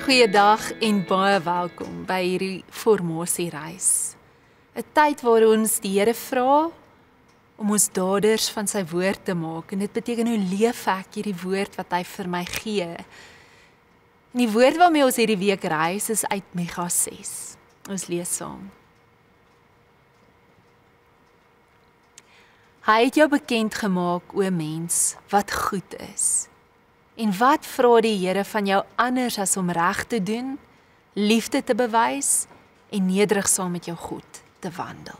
Goeiedag en baie welkom by hierdie formasiereis. 'n Tyd waar ons die Here vra om ons daders van sy woord te maak. En dit beteken, hoe leef ek hierdie woord wat hy vir my gee? En die woord waarmee ons hierdie week reis is uit Micha 6. Ons lees saam. Hy het jou bekend gemaak, o mens, wat goed is. En wat vra die Here van jou anders as om reg te doen, liefde te bewys en nederig saam met jou God te wandel?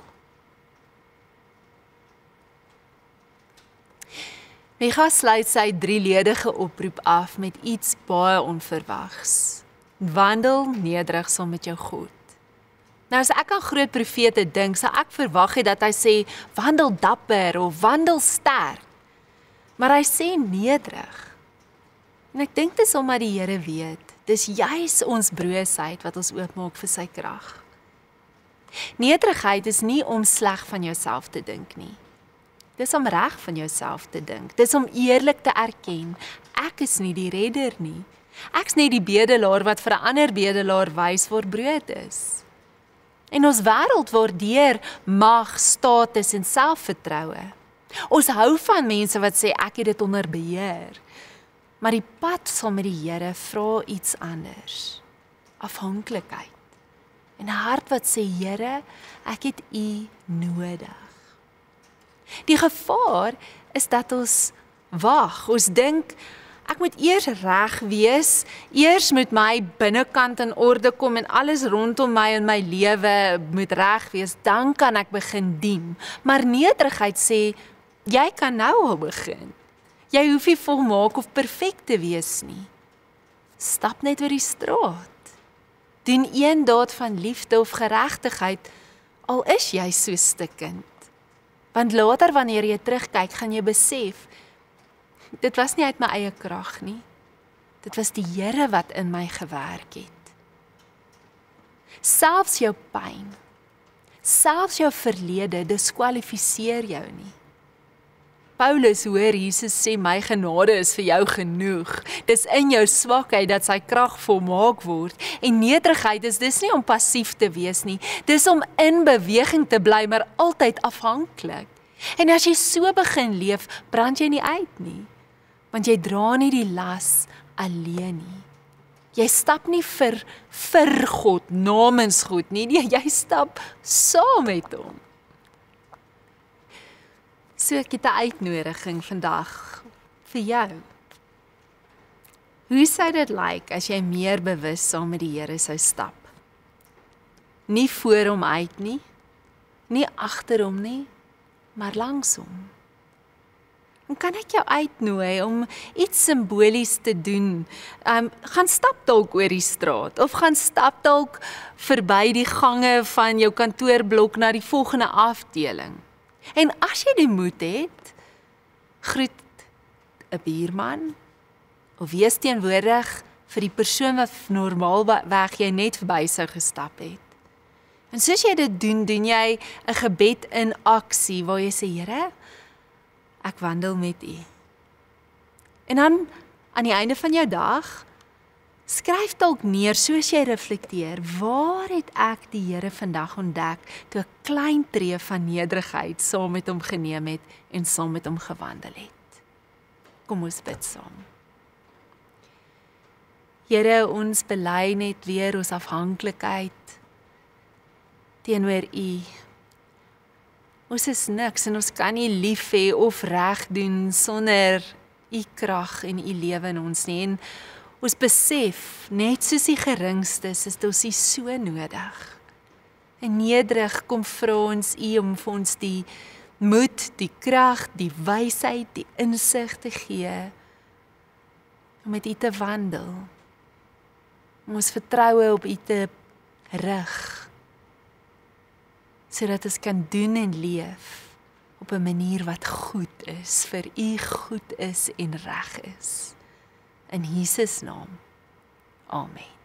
Micha sluit sy 3-ledige oproep af met iets baie onverwags. Wandel nederig saam met jou God. Nou as ek aan groot profete dink, sal ek verwag het dat hy sê, wandel dapper of wandel sterk. Maar hy sê nederig. En ek dink dis omdat die Here weet, dis juis ons broosheid wat ons oopmaak vir sy krag. Nederigheid is nie om sleg van jouself te dink nie. Dis om reg van jouself te dink. Dis om eerlik te erken, ek is nie die redder nie. Ek's nie die bedelaar wat vir 'n ander bedelaar wys waar brood is. En ons wêreld waardeer mag, status en selfvertroue. Ons hou van mense wat sê ek het dit onder beheer. Maar die pad saam met die Here vra iets anders. Afhanklikheid. En 'n hart wat sê, Here, ek het U nodig. Die gevaar is dat ons wag. Ons dink, ek moet eers reg wees, eers moet my binnekant in orde kom en alles rondom my in my lewe moet reg wees, dan kan ek begin dien. Maar nederigheid sê, jy kan nou al begin. Jy hoef nie volmaak of perfek te wees nie. Stap net oor die straat. Doen een daad van liefde of geregtigheid, al is jy so stikkend. Want later wanneer jy terugkyk, gaan jy besef, dit was nie uit my eie krag nie. Dit was die Here wat in my gewerk het. Selfs jou pyn, selfs jou verlede, diskwalifiseer jou nie. Paulus hoor Jesus sê, my genade is vir jou genoeg. Dis in jou swakheid dat sy krag volmaak word. En nederigheid is dis nie om passief te wees nie. Dis om in beweging te bly, maar altyd afhanklik. En as jy so begin leef, brand jy nie uit nie. Want jy dra nie die las alleen nie. Jy stap nie vir God, namens God nie. Nee, jy stap saam met hom. So ek het 'n uitnodiging vandag vir jou. Hoe sou dit lyk as jy meer bewus saam met die Here sou stap? Nie voor hom uit nie, nie agter hom nie, maar langs hom. En kan ek jou uitnooi om iets simbolies te doen? Gaan stap dalk oor die straat, of gaan stap dalk verby die gange van jou kantoorblok na die volgende afdeling. En as jy die moed het, groet 'n buurman, of wees teenwoordig vir die persoon wat normaalweg jy net verby sou gestap het. En soos jy dit doen, doen jy 'n gebed in aksie, waar jy sê, Here, ek wandel met U. En dan, aan die einde van jou dag, skryf dalk neer, soos jy reflekteer, waar het ek die Here vandag ontdek, toe 'n klein tree van nederigheid saam met hom geneem het, en saam met hom gewandel het. Kom ons bid saam. Here, ons bely net weer ons afhanklikheid teenoor U. Ons is niks, en ons kan nie lief hê of reg doen, sonder U krag en U lewe in ons nie. En ons besef, net soos die geringstes, is ons U so nodig. En nederig kom vra ons U om vir ons die moed, die krag, die wysheid, die insig te gee, om met U te wandel, om ons vertroue op U te rig, sodat ons kan doen en leef op 'n manier wat goed is, vir U goed is en reg is. In Jesus naam. Amen.